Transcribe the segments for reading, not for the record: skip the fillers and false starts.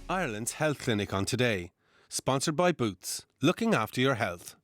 Ireland's Health Clinic on Today, sponsored by Boots, looking after your health.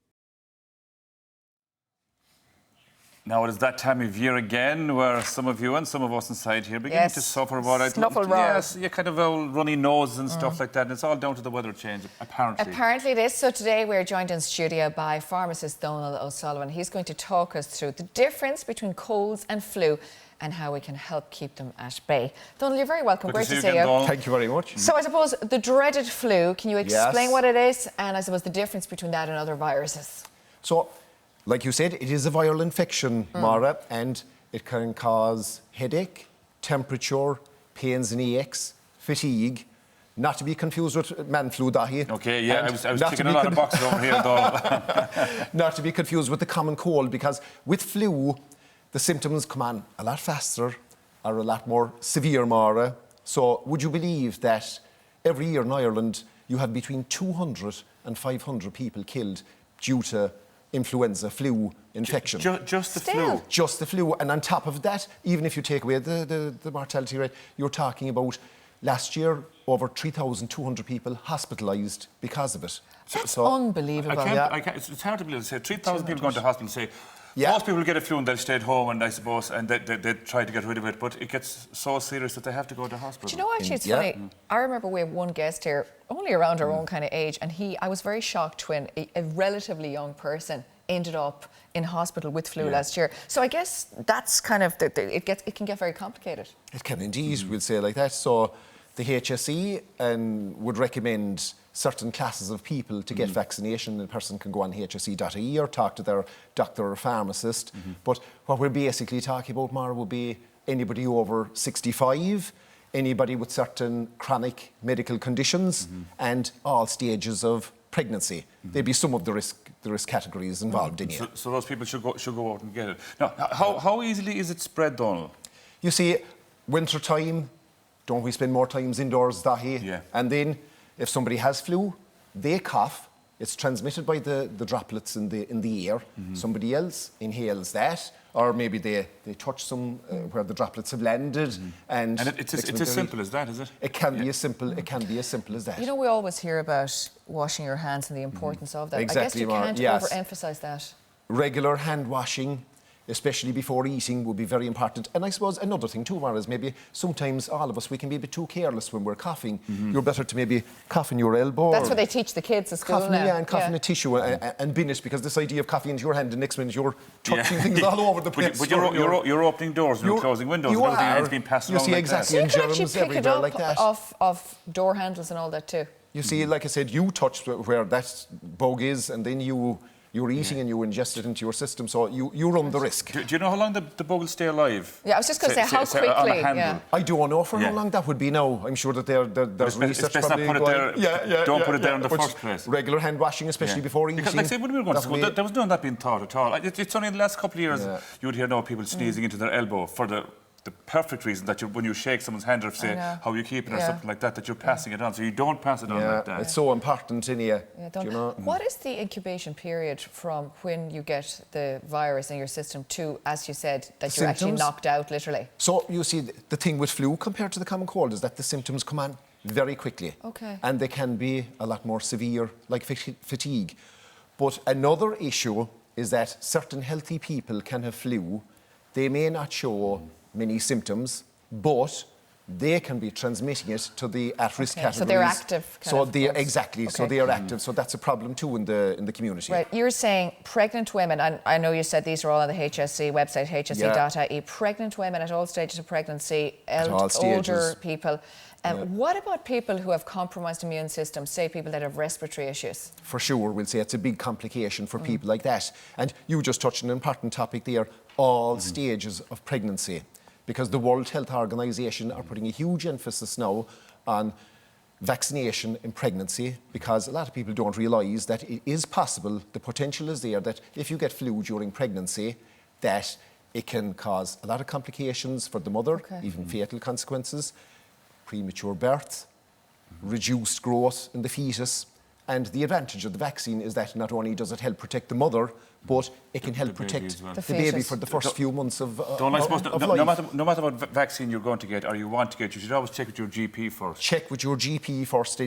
Now it is that time of year again where some of you and some of us inside here begin to suffer what Snuffle-roar. you kind of runny noses and stuff like that, and it's all down to the weather change, apparently. Apparently it is. So today we're joined in studio by Pharmacist Donal O'Sullivan. He's going to talk us through the difference between colds and flu and how we can help keep them at bay. Donal, you're very welcome. Great to see you. Thank you very much. So I suppose the dreaded flu, can you explain what it is and I suppose the difference between that and other viruses? So, like you said, it is a viral infection, Maura, and it can cause headache, temperature, pains and aches, fatigue, not to be confused with man flu, Daithi. Okay, yeah, I was ticking a lot of boxes over here, Donal. Not to be confused with the common cold, because with flu, the symptoms come on a lot faster, are a lot more severe, Maura. So would you believe that every year in Ireland, you have between 200 and 500 people killed due to influenza, flu infection? Just the flu? Just the flu. And on top of that, even if you take away the mortality rate, you're talking about last year, over 3,200 people hospitalised because of it. That's unbelievable. It's hard to believe. 3,000 people going to hospital and say, most people get a flu and they'll stay at home, and I suppose, and they try to get rid of it, but it gets so serious that they have to go to hospital. Do you know, actually, it's funny. I remember we have one guest here, only around our own kind of age, and I was very shocked when a relatively young person ended up in hospital with flu last year. So I guess that's kind of, it can get very complicated. It can indeed, we'll say like that. So the HSE would recommend certain classes of people to get vaccination. A person can go on hse.ie or talk to their doctor or pharmacist. But what we're basically talking about, Maura, would be anybody over 65, anybody with certain chronic medical conditions, and all stages of pregnancy. They'd be some of the risk categories involved in it. So those people should go out and get it. Now, how easily is it spread, Donal? You see, winter time, don't we spend more times indoors, Daithi? Yeah. And then, if somebody has flu, they cough, it's transmitted by the droplets in the air. Somebody else inhales that, or maybe they touch some where the droplets have landed. And it's as simple as that, is it? It can be as simple. It can be as simple as that. You know, we always hear about washing your hands and the importance of that. Exactly, I guess you can't overemphasise that. Regular hand washing, especially before eating, would be very important. And I suppose another thing too, Maura, is maybe sometimes all of us, we can be a bit too careless when we're coughing. You're better to maybe cough in your elbow. That's what they teach the kids at school now. Yeah, and cough in a tissue and bin it, because this idea of coughing into your hand, the next minute you're touching things all over the place. But you're opening doors and you're closing windows. You are. It's being passed along. You see, exactly, and germs everywhere like that. Off door handles and all that too. You see, like I said, you touch where that bug is, and then you're eating and you ingest it into your system, so you run the risk. Do you know how long the bug will stay alive? Yeah, I was just going to say how quickly. On a handle. I don't know for how long that would be now. I'm sure that there's research. It's best not put it there. Don't put it there in the first place. Regular hand washing, especially before eating. Because, like I say, when we were going to school, there was none of that being taught at all. It's only in the last couple of years you would hear now people sneezing into their elbow for the perfect reason that when you shake someone's hand or say how you keep it or something like that you're passing it on. So you don't pass it on like that. It's so important in here. You know? What is the incubation period from when you get the virus in your system to, as you said, that you're actually knocked out, literally? So you see, the thing with flu compared to the common cold is that the symptoms come on very quickly. Okay. And they can be a lot more severe, like fatigue. But another issue is that certain healthy people can have flu. They may not show many symptoms, but they can be transmitting it to the at-risk categories. So they're active. So they are active. So that's a problem too in the community. Right. You're saying pregnant women, and I know you said these are all on the HSE website, hse.ie. Pregnant women at all stages of pregnancy, older people. What about people who have compromised immune systems, say people that have respiratory issues? For sure, we'll say it's a big complication for people like that. And you just touched on an important topic there, all stages of pregnancy. Because the World Health Organization are putting a huge emphasis now on vaccination in pregnancy, because a lot of people don't realise that it is possible, the potential is there, that if you get flu during pregnancy, that it can cause a lot of complications for the mother, even fatal consequences, premature birth, reduced growth in the fetus. And the advantage of the vaccine is that not only does it help protect the mother, but it can help The baby protect as well. The the baby fetus. for the first few months of Don't I suppose, of no life. matter what vaccine you're going to get or you want to get, you should always check with your GP first. Check with your GP first,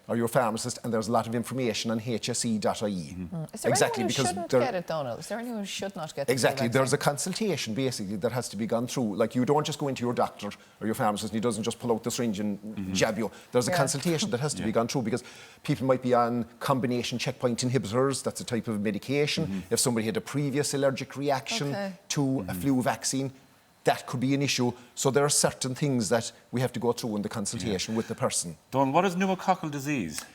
or your pharmacist, and there's a lot of information on hse.ie. Is there anyone who shouldn't get it, Donal? Is there anyone who should not get the Exactly. flu There's a vaccine? consultation, basically, that has to be gone through. Like, you don't just go into your doctor or your pharmacist and he doesn't just pull out the syringe and jab you. There's a consultation that has to be gone through because people might be on combination checkpoint inhibitors. That's a type of medication. If somebody had a previous allergic reaction to a flu vaccine, that could be an issue. So there are certain things that we have to go through in the consultation with the person. Donal, what is pneumococcal disease?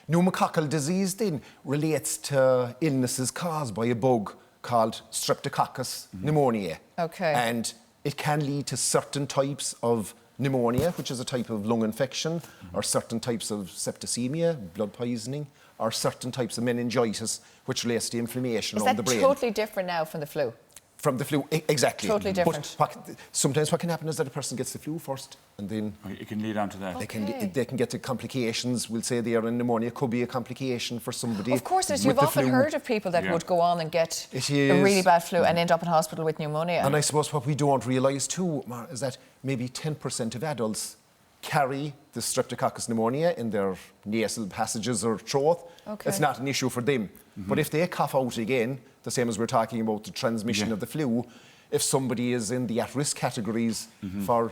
Pneumococcal disease then relates to illnesses caused by a bug called Streptococcus pneumoniae. Okay. And it can lead to certain types of pneumonia, which is a type of lung infection, or certain types of septicemia, blood poisoning, or certain types of meningitis, which relates to inflammation Is around that the brain. totally different now from the flu? From the flu, exactly. Totally different. But sometimes what can happen is that a person gets the flu first, and then It can lead on to that. they can get to complications. We'll say there in pneumonia could be a complication for somebody. Of course, with you've the often flu. heard of people that would go on and get It a is. really bad flu and end up in hospital with pneumonia. And I suppose what we don't realise too, Mar, is that maybe 10% of adults carry the Streptococcus pneumonia in their nasal passages or throat. Okay. It's not an issue for them. But if they cough out again, the same as we're talking about the transmission of the flu, if somebody is in the at-risk categories for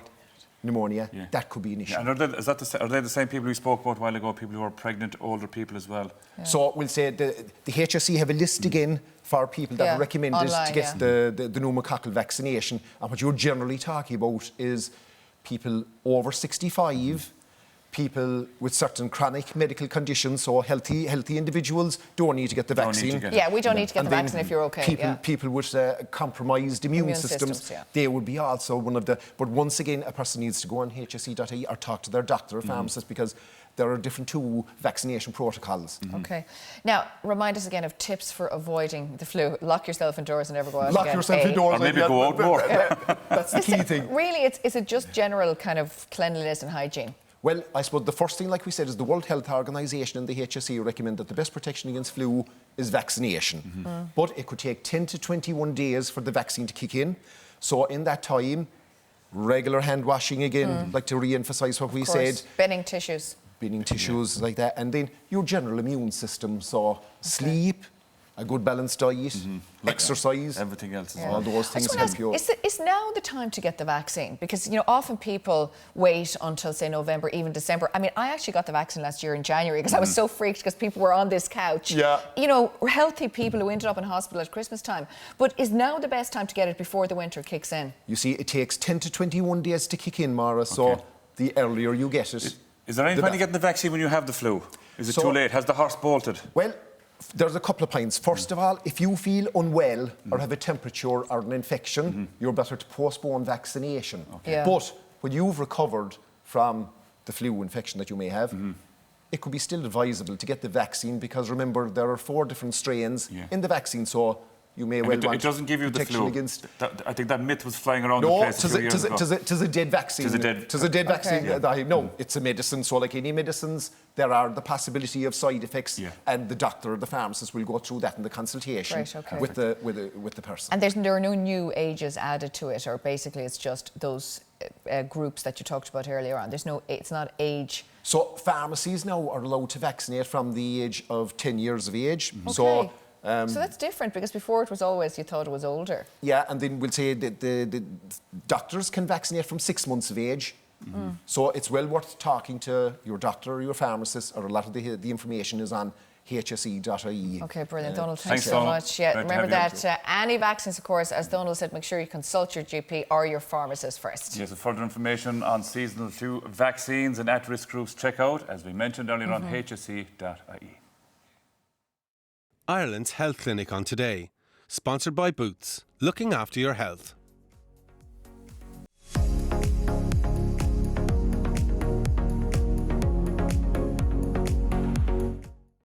pneumonia, that could be an issue. And are they the same people we spoke about a while ago, people who are pregnant, older people as well? So we'll say the HSE have a list again for people that are recommended online, to get the pneumococcal vaccination. And what you're generally talking about is people over 65, people with certain chronic medical conditions, so healthy individuals don't need to get the vaccine. Yeah, we don't need to get And the then vaccine if you're okay. People with compromised immune systems, they would be also one of the... But once again, a person needs to go on hse.ie or talk to their doctor or pharmacist because there are different vaccination protocols. Okay. Now, remind us again of tips for avoiding the flu. Lock yourself indoors and never go out Lock again. yourself indoors. Or maybe go out more. That's the key thing. Really, is it just general kind of cleanliness and hygiene? Well, I suppose the first thing, like we said, is the World Health Organization and the HSE recommend that the best protection against flu is vaccination. But it could take 10 to 21 days for the vaccine to kick in. So in that time, regular hand washing again, like to re-emphasise what we said. Binning tissues. Binning tissues like that. And then your general immune system, so sleep, a good balanced diet, exercise. Everything else as All well. those things help you. Is now the time to get the vaccine? Because, often people wait until, say, November, even December. I mean, I actually got the vaccine last year in January because I was so freaked because people were on this couch. Yeah. Healthy people who ended up in hospital at Christmas time. But is now the best time to get it before the winter kicks in? You see, it takes 10 to 21 days to kick in, Maura, so the earlier you get it... Is there any point in getting the vaccine when you have the flu? Is it too late? Has the horse bolted? Well, there's a couple of points. First of all, if you feel unwell or have a temperature or an infection, you're better to postpone vaccination. But when you've recovered from the flu infection that you may have, it could be still advisable to get the vaccine because remember, there are 4 different strains in the vaccine, so you may well want it doesn't give you the protection flu. Against... I think that myth was flying around the place a few years ago. Tis a dead vaccine. Tis a dead vaccine. No, it's a medicine. So like any medicines, there are the possibility of side effects, and the doctor or the pharmacist will go through that in the consultation with the person. And there are no new ages added to it, or basically it's just those groups that you talked about earlier on. It's not age. So pharmacies now are allowed to vaccinate from the age of 10 years of age. Okay. So that's different because before it was always you thought it was older. Yeah, and then we'll say that the doctors can vaccinate from 6 months of age. So it's well worth talking to your doctor or your pharmacist, or a lot of the information is on hse.ie. Okay, brilliant. Donal, thanks so Donal. much. Yeah, Great to remember have you. that any vaccines, of course, as Donal said, make sure you consult your GP or your pharmacist first. Yes, for further information on seasonal flu vaccines and at-risk groups, check out, as we mentioned earlier, on hse.ie. Ireland's Health Clinic on Today, sponsored by Boots, looking after your health.